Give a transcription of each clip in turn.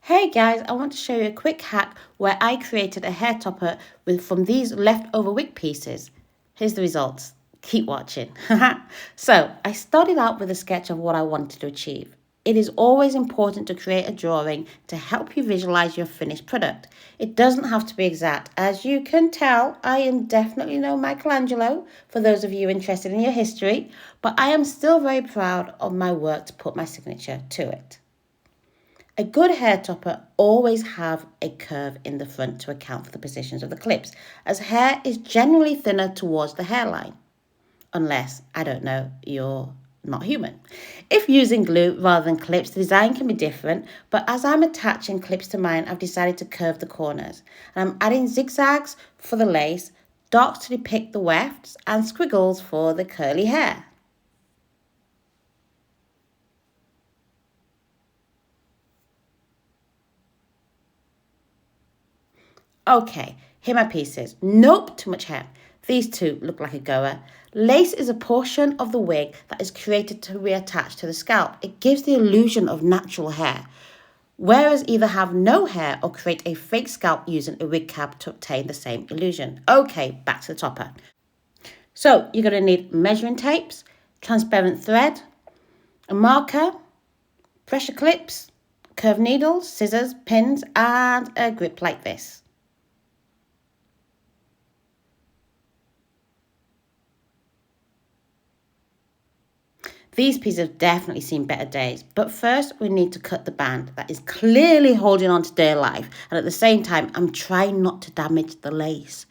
Hey guys, I want to show you a quick hack where I created a hair topper from these leftover wig pieces. Here's the results. Keep watching. So I started out with a sketch of what I wanted to achieve. It is always important to create a drawing to help you visualize your finished product. It doesn't have to be exact. As you can tell, I am definitely no Michelangelo, for those of you interested in your history, but I am still very proud of my work to put my signature to it. A good hair topper always have a curve in the front to account for the positions of the clips, as hair is generally thinner towards the hairline. Unless, I don't know, you're not human. If using glue rather than clips, the design can be different, but as I'm attaching clips to mine, I've decided to curve the corners. And I'm adding zigzags for the lace, dots to depict the wefts, and squiggles for the curly hair. Okay, here are my pieces. Nope, too much hair. These two look like a goer. Lace is a portion of the wig that is created to reattach to the scalp. It gives the illusion of natural hair. Whereas either have no hair or create a fake scalp using a wig cap to obtain the same illusion. Okay, back to the topper. So you're going to need measuring tapes, transparent thread, a marker, pressure clips, curved needles, scissors, pins, and a grip like this. These pieces have definitely seen better days, but first we need to cut the band that is clearly holding on to dear life, and at the same time I'm trying not to damage the lace.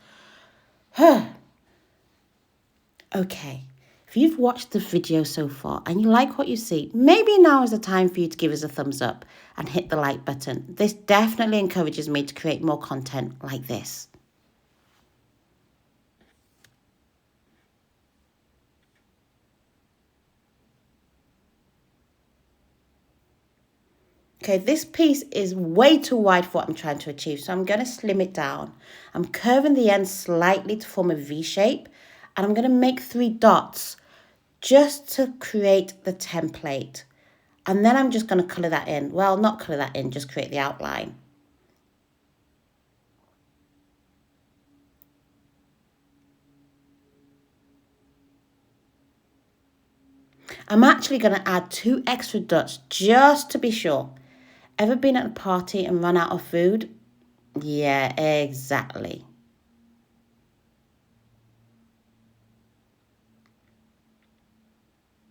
Okay, if you've watched the video so far and you like what you see, maybe now is the time for you to give us a thumbs up and hit the like button. This definitely encourages me to create more content like this. Okay, this piece is way too wide for what I'm trying to achieve, so I'm going to slim it down. I'm curving the end slightly to form a V shape, and I'm going to make 3 dots just to create the template. And then I'm just going to colour that in. Well, not colour that in, just create the outline. I'm actually going to add 2 extra dots just to be sure. Ever been at a party and run out of food? Yeah, exactly.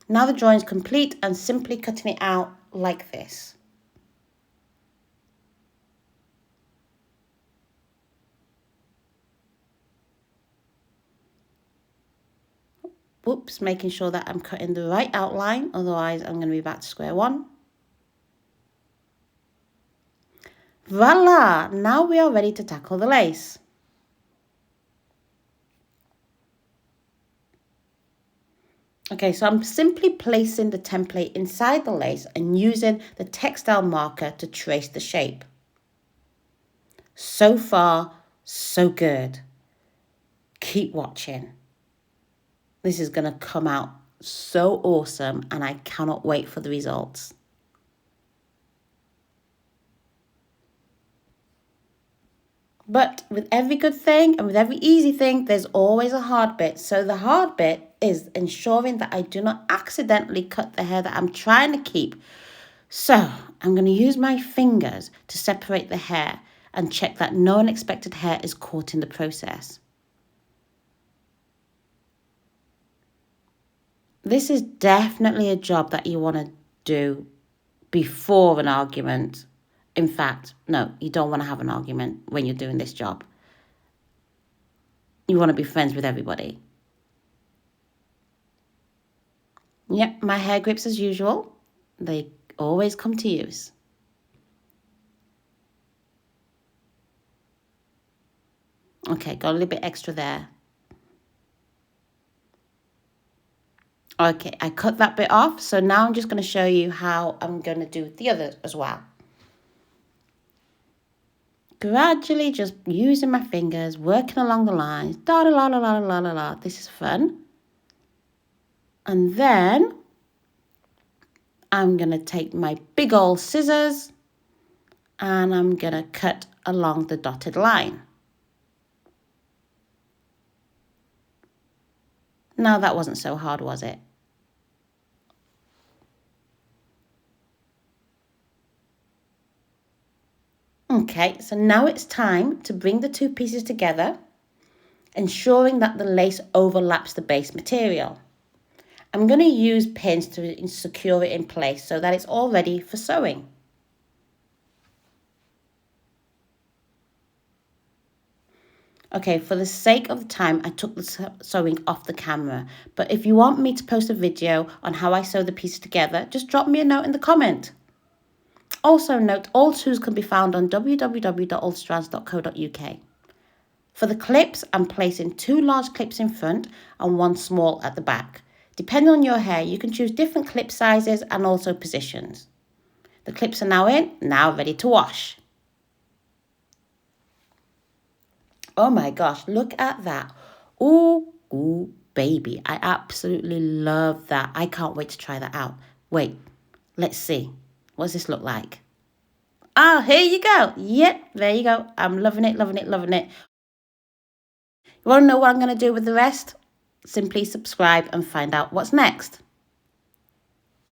Now the drawing is complete and simply cutting it out like this. Whoops, making sure that I'm cutting the right outline, otherwise I'm going to be back to square one. Voila! Now we are ready to tackle the lace. Okay, so I'm simply placing the template inside the lace and using the textile marker to trace the shape. So far, so good. Keep watching. This is going to come out so awesome and I cannot wait for the results. But with every good thing and with every easy thing, there's always a hard bit. So the hard bit is ensuring that I do not accidentally cut the hair that I'm trying to keep. So I'm going to use my fingers to separate the hair and check that no unexpected hair is caught in the process. This is definitely a job that you want to do before an argument. In fact, no, you don't want to have an argument when you're doing this job. You want to be friends with everybody. Yep, my hair grips as usual. They always come to use. Okay, got a little bit extra there. Okay, I cut that bit off, so now I'm just going to show you how I'm going to do the other as well. Gradually just using my fingers, working along the lines. Da da la la la la la la. This is fun. And then I'm going to take my big old scissors And I'm going to cut along the dotted line. Now that wasn't so hard, was it? Okay, so now it's time to bring the two pieces together, ensuring that the lace overlaps the base material. I'm going to use pins to secure it in place so that it's all ready for sewing. Okay, for the sake of time, I took the sewing off the camera. But if you want me to post a video on how I sew the pieces together, just drop me a note in the comment. Also note, all tools can be found on www.oldstrands.co.uk. For the clips, I'm placing 2 large clips in front and 1 small at the back. Depending on your hair, you can choose different clip sizes and also positions. The clips are now in, now ready to wash. Oh my gosh, look at that. Ooh, baby. I absolutely love that. I can't wait to try that out. Wait, let's see. What does this look like? Oh, here you go. Yep, there you go. I'm loving it, loving it, loving it. You want to know what I'm going to do with the rest? Simply subscribe and find out what's next.